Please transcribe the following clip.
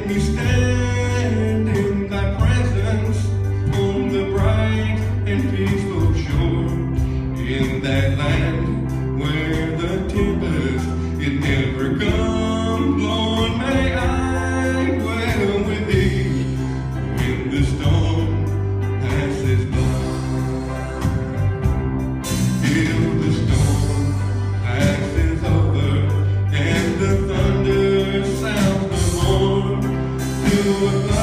me stand in thy presence on the bright and peaceful shore, in that land where the tempest it never comes. Lord, may I dwell with thee when the storm passes by. Till the storm passes over and the thunder sounds the horn to a